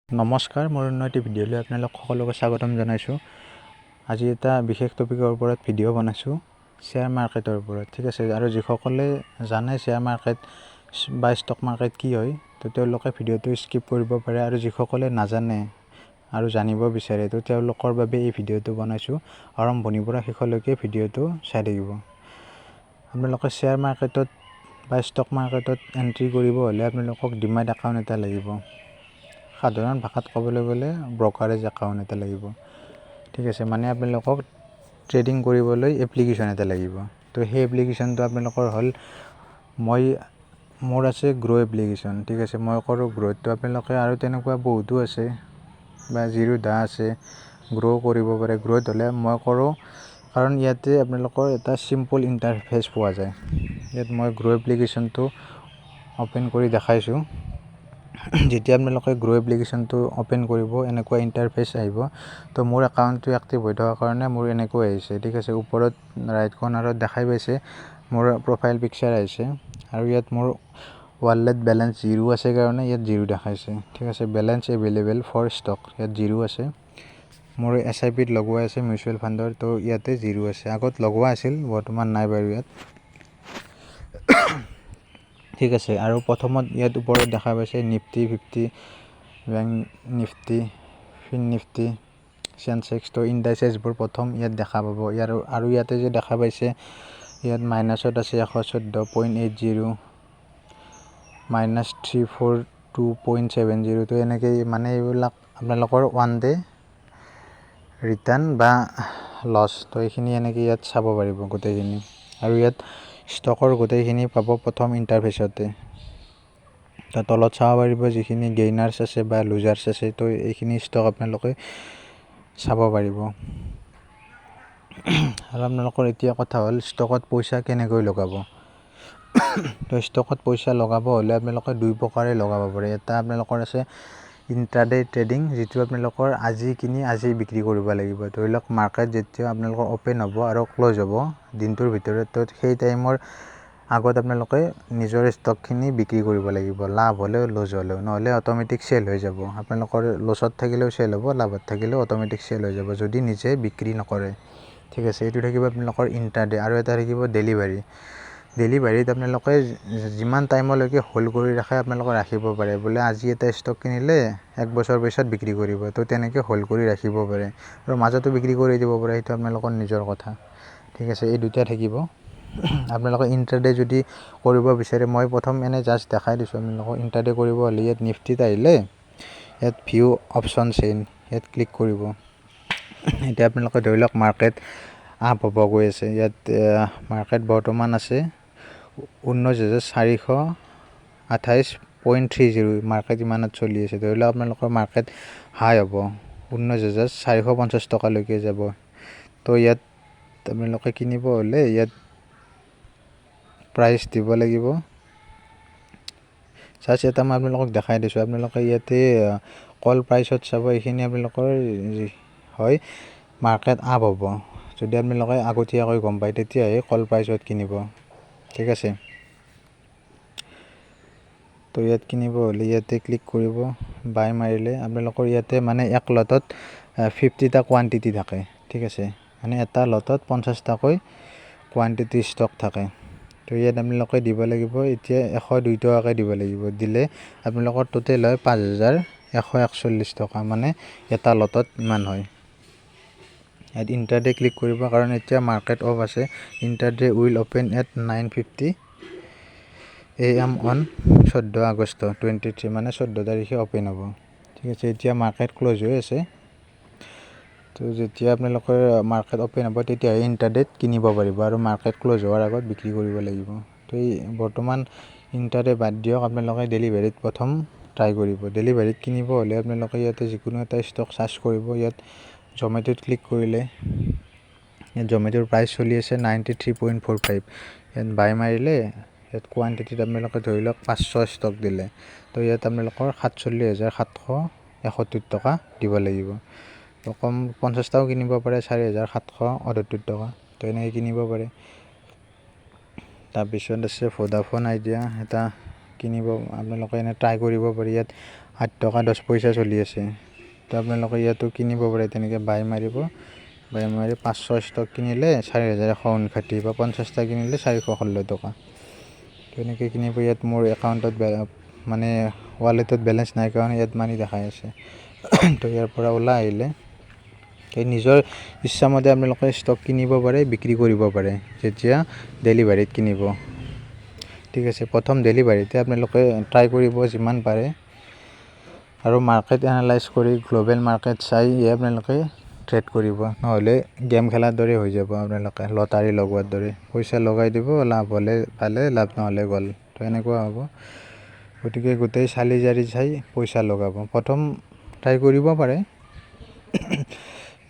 নমস্কাৰ, মোৰ উন্নতি ভিডিঅ'লৈ আপোনালোক সকলোকে স্বাগতম জনাইছোঁ। আজি এটা বিশেষ টপিকৰ ওপৰত ভিডিঅ' বনাইছোঁ, শ্বেয়াৰ মাৰ্কেটৰ ওপৰত। ঠিক আছে, আৰু যিসকলে জানে শ্বেয়াৰ মাৰ্কেট বা ষ্টক মাৰ্কেট কি হয়, তো তেওঁলোকে ভিডিঅ'টো স্কিপ কৰিব পাৰে, আৰু যিসকলে নাজানে আৰু জানিব বিচাৰে তো তেওঁলোকৰ বাবে এই ভিডিঅ'টো বনাইছোঁ। আৰম্ভণিৰ পৰা শেষলৈকে ভিডিঅ'টো চাই থাকিব। আপোনালোকে শ্বেয়াৰ মাৰ্কেটত বা ষ্টক মাৰ্কেটত এণ্ট্ৰি কৰিব হ'লে আপোনালোকক ডিমাট একাউণ্ট এটা লাগিব। সাধাৰণ ভাষাত ক'বলৈ গ'লে ব্ৰকাৰেজ একাউণ্ট এটা লাগিব। ঠিক আছে, মানে আপোনালোকক ট্ৰেডিং কৰিবলৈ এপ্লিকেশ্যন এটা লাগিব। তো সেই এপ্লিকেশ্যনটো আপোনালোকৰ হ'ল, মোৰ আছে গ্ৰ' এপ্লিকেশ্যন। ঠিক আছে, মই কৰোঁ গ্ৰ'টো। আপোনালোকে আৰু তেনেকুৱা বহুতো আছে, বা জিৰোধা আছে, গ্ৰ' কৰিব পাৰে। গ্ৰ'ত হ'লে মই কৰোঁ, কাৰণ ইয়াতে আপোনালোকৰ এটা চিম্পল ইণ্টাৰফেচ পোৱা যায়। ইয়াত মই গ্ৰ' এপ্লিকেশ্যনটো অ'পেন কৰি দেখাইছোঁ। যেতিয়া আপোনালোকে গ্ৰ' এপ্লিকেশ্যনটো অ'পেন কৰিব, এনেকুৱা ইণ্টাৰফেচ আহিব। তো মোৰ একাউণ্টটো এক্টিভ হৈ থকাৰ কাৰণে মোৰ এনেকৈ আহিছে। ঠিক আছে, ওপৰত ৰাইট কৰ্নাৰত দেখাই পাইছে মোৰ প্ৰফাইল পিকচাৰ আহিছে, আৰু ইয়াত মোৰ ৱালেট বেলেঞ্চ 0 আছে কাৰণে ইয়াত 0 দেখাইছে। ঠিক আছে, বেলেঞ্চ এভেইলেবল ফৰ ষ্টক, ইয়াত 0 আছে। মোৰ SIPত লগোৱা আছে মিউচুৱেল ফাণ্ডৰ, তো ইয়াতে 0 আছে। আগত লগোৱা আছিল, বৰ্তমান নাই বাৰু ইয়াত। ঠিক আছে, আৰু প্ৰথমত ইয়াত ওপৰত দেখা পাইছে নিফটি 50, বেংক নিফটি, ফিন নিফটি, চেনচেক্স। তো ইণ্ডাইচেছবোৰ প্ৰথম ইয়াত দেখা পাব। আৰু ইয়াতে যে দেখা পাইছে, ইয়াত মাইনাছত আছে 114.80, -342.70। তো এনেকৈ মানে এইবিলাক আপোনালোকৰ ওৱান ডে ৰিটাৰ্ণ বা লছ, তো এইখিনি এনেকৈ ইয়াত চাব পাৰিব গোটেইখিনি। আৰু ইয়াত ষ্টকৰ গোটেইখিনি পাব প্ৰথম ইণ্টাৰফেচতে। তাৰ তলত চাব পাৰিব যিখিনি গেইনাৰ্ছ আছে বা লুজাৰ্ছ আছে, তো এইখিনি ষ্টক আপোনালোকে চাব পাৰিব। আৰু আপোনালোকৰ এতিয়া কথা হ'ল, ষ্টকত পইচা কেনেকৈ লগাব। তো ষ্টকত পইচা লগাব হ'লে আপোনালোকে দুই প্ৰকাৰে লগাব পাৰে। এটা আপোনালোকৰ আছে ইণ্ট্ৰাডে ট্ৰেডিং, যিটো আপোনালোকৰ আজি কিনি আজি বিক্ৰী কৰিব লাগিব। ধৰি লওক মাৰ্কেট যেতিয়া আপোনালোকৰ অ'পেন হ'ব আৰু ক্ল'জ হ'ব দিনটোৰ ভিতৰত, তো সেই টাইমৰ আগত আপোনালোকে নিজৰ ষ্টকখিনি বিক্ৰী কৰিব লাগিব। লাভ হ'লেও লছ হ'লেও, নহ'লে অট'মেটিক চেল হৈ যাব। আপোনালোকৰ লছত থাকিলেও চেল হ'ব, লাভত থাকিলেও অট'মেটিক চেল হৈ যাব, যদি নিজে বিক্ৰী নকৰে। ঠিক আছে, এইটো থাকিব আপোনালোকৰ ইণ্ট্ৰাডে। আৰু এটা থাকিব ডেলিভাৰী। ডেলিভাৰীত আপোনালোকে যিমান টাইমলৈকে হোল্ড কৰি ৰাখে আপোনালোকে ৰাখিব পাৰে। বোলে আজি এটা ষ্টক কিনিলে 1 বছৰ পিছত বিক্ৰী কৰিব, তো তেনেকৈ হোল্ড কৰি ৰাখিব পাৰে, আৰু মাজতো বিক্ৰী কৰি দিব পাৰে, সেইটো আপোনালোকৰ নিজৰ কথা। ঠিক আছে, এই দুটা থাকিব। আপোনালোকে ইণ্ট্ৰাডে যদি কৰিব বিচাৰে, মই প্ৰথম এনেই জাষ্ট দেখাই দিছোঁ আপোনালোকক। ইণ্ট্ৰাডে কৰিব হ'লে ইয়াত নিফটিত আহিলে, ইয়াত ভিউ অপশ্যন চেইন, ইয়াত ক্লিক কৰিব। এতিয়া আপোনালোকে ধৰি লওক মাৰ্কেট আপ হ'ব গৈ আছে। ইয়াত মাৰ্কেট বৰ্তমান আছে 19,428.30, মাৰ্কেট ইমানত চলি আছে। ধৰি লওক আপোনালোকৰ মাৰ্কেট হাই হ'ব 19,450 টকালৈকে যাব। তো ইয়াত আপোনালোকে কিনিব হ'লে ইয়াত প্ৰাইচ দিব লাগিব। জাষ্ট এটা মই আপোনালোকক দেখাই দিছোঁ। আপোনালোকে ইয়াতে কল প্ৰাইচত চাব, এইখিনি আপোনালোকৰ হয় মাৰ্কেট আপ হ'ব। যদি আপোনালোকে আগতীয়াকৈ গম পায়, তেতিয়াহে কল প্ৰাইচত কিনিব। ঠিক আছে, তো ইয়াত কিনিব হ'লে ইয়াতে ক্লিক কৰিব। বাই মাৰিলে আপোনালোকৰ ইয়াতে মানে এক লটত 50টা কোৱান্টিটি থাকে। ঠিক আছে, মানে এটা লটত 50টাকৈ কোৱান্টিটি ষ্টক থাকে। তো ইয়াত আপোনালোকে দিব লাগিব এতিয়া 102 টকাকৈ দিব লাগিব। দিলে আপোনালোকৰ টোটেল হয় 5,141 টকা, মানে এটা লটত ইমান হয়। ইয়াত ইণ্ট্ৰাডে ক্লিক কৰিব, কাৰণ এতিয়া মাৰ্কেট অফ আছে। Intraday will open at 9:50 AM on 14 August 2023, মানে 14 তাৰিখে অ'পেন হ'ব। ঠিক আছে, এতিয়া মাৰ্কেট ক্ল'জ হৈ আছে। তো যেতিয়া আপোনালোকৰ মাৰ্কেট অ'পেন হ'ব, তেতিয়াহে ইণ্ট্ৰাডেত কিনিব পাৰিব, আৰু মাৰ্কেট ক্ল'জ হোৱাৰ আগত বিক্ৰী কৰিব লাগিব। তো এই বৰ্তমান ইণ্ট্ৰাডে বাদ দিয়ক, আপোনালোকে ডেলিভাৰীত প্ৰথম ট্ৰাই কৰিব। ডেলিভাৰীত কিনিব হ'লে আপোনালোকে ইয়াতে যিকোনো এটা ষ্টক চাৰ্চ কৰিব। ইয়াত জমেট'ত ক্লিক কৰিলে, ইয়াত জমেট'ৰ প্ৰাইচ চলি আছে 93.45। ইয়াত বাই মাৰিলে, ইয়াত কোৱান্টিটিত আপোনালোকে ধৰি লওক 500 ষ্টক দিলে, তো ইয়াত আপোনালোকৰ 47,771 টকা দিব লাগিব। তো কম 50টাও কিনিব পাৰে 4,768 টকা, তো এনেকৈ কিনিব পাৰে। তাৰপিছত আছে ভোডাফোন আইডিয়া, এটা কিনিব আপোনালোকে এনে ট্ৰাই কৰিব পাৰি। ইয়াত 8 টকা 10 পইচা চলি আছে। তো আপোনালোকে ইয়াতো কিনিব পাৰে, তেনেকৈ বাই মাৰিব, বাই মাৰি 500 ষ্টক কিনিলে 4159 বা 50টা কিনিলে 416 টকা। তো এনেকৈ কিনিব। ইয়াত মোৰ একাউণ্টত মানে ৱালেটত বেলেঞ্চ নাই কাৰণে ইয়াত মানি দেখাই আছে। তো ইয়াৰ পৰা ওলাই আহিলে নিজৰ ইচ্ছামতে আপোনালোকে ষ্টক কিনিব পাৰে, বিক্ৰী কৰিব পাৰে যেতিয়া ডেলিভাৰীত কিনিব। ঠিক আছে, প্ৰথম ডেলিভাৰীতে আপোনালোকে ট্ৰাই কৰিব যিমান পাৰে, আৰু মাৰ্কেট এনালাইজ কৰি গ্ল'বেল মাৰ্কেট চাই আপোনালোকে ট্ৰেড কৰিব, নহ'লে গেম খেলাৰ দৰে হৈ যাব। আপোনালোকে লটাৰী লগোৱাৰ দৰে পইচা লগাই দিব, লাভ হ'লে পালে, লাভ নহ'লে গ'ল। তো এনেকুৱা হ'ব। গতিকে গোটেই চালি জাৰি চাই পইচা লগাব। প্ৰথম ট্ৰাই কৰিব পাৰে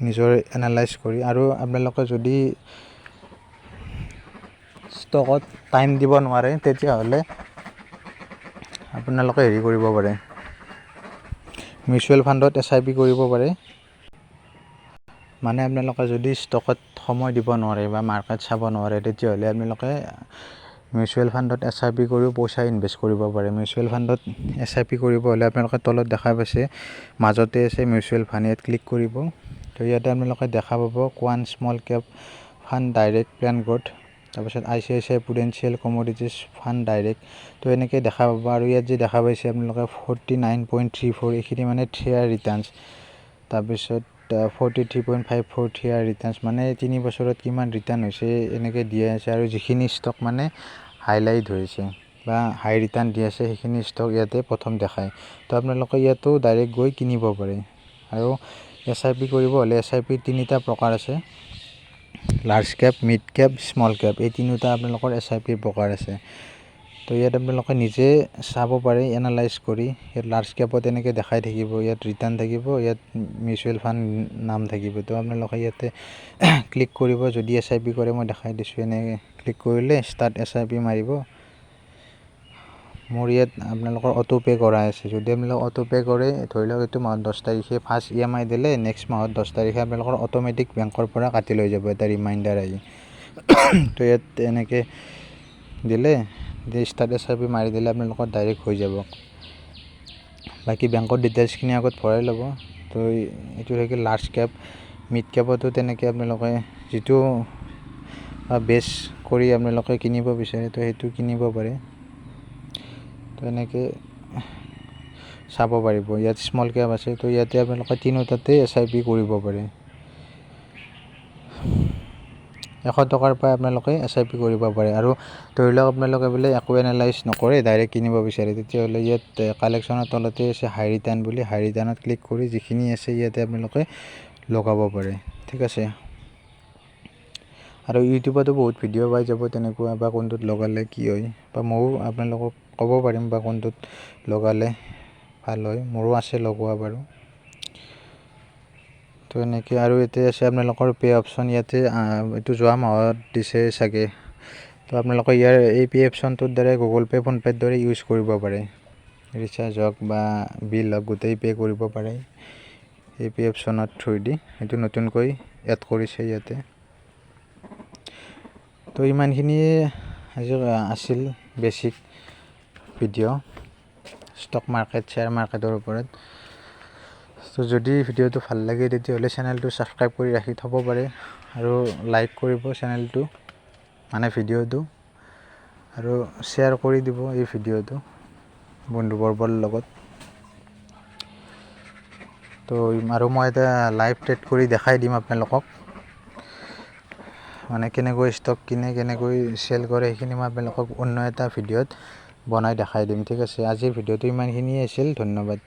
নিজৰ এনালাইজ কৰি। আৰু আপোনালোকে যদি ষ্টকত টাইম দিব নোৱাৰে তেতিয়াহ'লে আপোনালোকে হেৰি কৰিব পাৰে, মিউচুৱেল ফাণ্ডত SIP কৰিব পাৰে। মানে আপোনালোকে যদি ষ্টকত সময় দিব নোৱাৰে বা মাৰ্কেট চাব নোৱাৰে তেতিয়াহ'লে আপোনালোকে মিউচুৱেল ফাণ্ডত SIP কৰিও পইচা ইনভেষ্ট কৰিব পাৰে। মিউচুৱেল ফাণ্ডত SIP কৰিব হ'লে আপোনালোকে তলত দেখা পাইছে, মাজতে আছে মিউচুৱেল ফাণ্ড, ইয়াত ক্লিক কৰিব। তো ইয়াতে আপোনালোকে দেখা পাব কোৱান small cap fund direct plan growth, তাৰপিছত ICICI Prudential commodities fund direct. তো এনেকৈ দেখা পাব। আৰু ইয়াত যে দেখা পাইছে আপোনালোকে 49.34, এইখিনি মানে 3 ইয়াৰ ৰিটাৰ্ণছ। তাৰপিছত 43.54 3 ইয়াৰ ৰিটাৰ্ণছ, মানে 3 বছৰত কিমান ৰিটাৰ্ণ হৈছে এনেকৈ দিয়া আছে। আৰু যিখিনি ষ্টক মানে হাইলাইট হৈছে বা হাই ৰিটাৰ্ণ দি আছে সেইখিনি ষ্টক ইয়াতে প্ৰথম দেখায়। তো আপোনালোকে ইয়াতো ডাইৰেক্ট গৈ কিনিব পাৰে। আৰু SIP কৰিব হ'লে SIP 3টা প্ৰকাৰ আছে, large cap, mid cap, small cap, এই তিনিটা আপোনালোকৰ SIP প্ৰকাৰ আছে। তো ইয়াত আপোনালোকে নিজে চাব পাৰে এনালাইজ কৰি। ইয়াত লাৰ্জ কেপত এনেকৈ দেখাই থাকিব, ইয়াত ৰিটাৰ্ণ থাকিব, ইয়াত মিউচুৱেল ফাণ্ড নাম থাকিব। তো আপোনালোকে ইয়াতে ক্লিক কৰিব। যদি SIP কৰে মই দেখাই দিছোঁ, এনেকৈ ক্লিক কৰিলে ষ্টাৰ্ট SIP মাৰিব। মোৰ ইয়াত আপোনালোকৰ অটোপে' কৰা আছে। যদি আপোনালোকে অটোপে' কৰে, ধৰি লওক এইটো মাহত 10 তাৰিখে ফাৰ্ষ্ট EMI দিলে, নেক্সট মাহত 10 তাৰিখে আপোনালোকৰ অট'মেটিক বেংকৰ পৰা কাটি লৈ যাব এটা ৰিমাইণ্ডাৰ আহি। তো ইয়াত এনেকৈ দিলে, ষ্টাৰ্ট SIP মাৰি দিলে আপোনালোকৰ ডাইৰেক্ট হৈ যাব। বাকী বেংকৰ ডিটেইলছখিনি আগত ভৰাই ল'ব। তো এইটো থাকিল লাৰ্জ কেপ। মিড কেপতো তেনেকৈ আপোনালোকে যিটো বেছ কৰি আপোনালোকে কিনিব বিচাৰে তো সেইটো কিনিব পাৰে। তো এনেকৈ চাব পাৰিব। ইয়াত স্মল কেপ আছে, তো ইয়াতে আপোনালোকে তিনিওটাতে SIP কৰিব পাৰে। 100 টকাৰ পৰা আপোনালোকে SIP কৰিব পাৰে। আৰু ধৰি লওক আপোনালোকে বোলে একো এনালাইজ নকৰে, ডাইৰেক্ট কিনিব বিচাৰে, তেতিয়াহ'লে ইয়াত কালেকশ্যনৰ তলতে আছে হাই ৰিটাৰ্ণ বুলি, হাই ৰিটাৰ্ণত ক্লিক কৰি যিখিনি আছে ইয়াতে আপোনালোকে লগাব পাৰে। ঠিক আছে। আৰু ইউটিউবতো বহুত ভিডিঅ' পাই যাব তেনেকুৱা, বা কোনটোত লগালে কি হয়, বা ময়ো আপোনালোকক ক'ব পাৰিম বা কোনটোত লগালে ভাল হয়, মোৰো আছে লগোৱা বাৰু। তো এনেকৈ আৰু ইয়াতে আছে আপোনালোকৰ পে' অপশ্যন। ইয়াতে এইটো যোৱা মাহত দিছে চাগে। তো আপোনালোকে এই পে' অপশ্যনটোৰ দ্বাৰা গুগল পে', ফোনপে'ৰ দৰে ইউজ কৰিব পাৰে। ৰিচাৰ্জ হওক বা বিল হওক গোটেই পে' কৰিব পাৰে এই পে' অপশ্যনৰ থ্ৰুদি। এইটো নতুনকৈ এড কৰিছে ইয়াতে। তো ইমানখিনিয়ে আজি আছিল basic video' stock market, share মাৰ্কেটৰ ওপৰত। তো যদি ভিডিঅ'টো ভাল লাগে তেতিয়াহ'লে চেনেলটো ছাবস্ক্ৰাইব কৰি ৰাখি থ'ব পাৰে, আৰু লাইক কৰিব চেনেলটো, মানে ভিডিঅ'টো, আৰু শ্বেয়াৰ কৰি দিব এই ভিডিঅ'টো বন্ধুবৰ্গৰ লগত। তো আৰু মই এটা লাইভ ট্ৰেড কৰি দেখাই দিম আপোনালোকক, মানে কেনেকৈ ষ্টক কিনে, কেনেকৈ চেল কৰে, সেইখিনি মই আপোনালোকক অন্য এটা ভিডিঅ'ত বনাই দেখাই দিম। ঠিক আছে, আজিৰ ভিডিঅ'টো ইমানখিনিয়ে আছিল। ধন্যবাদ।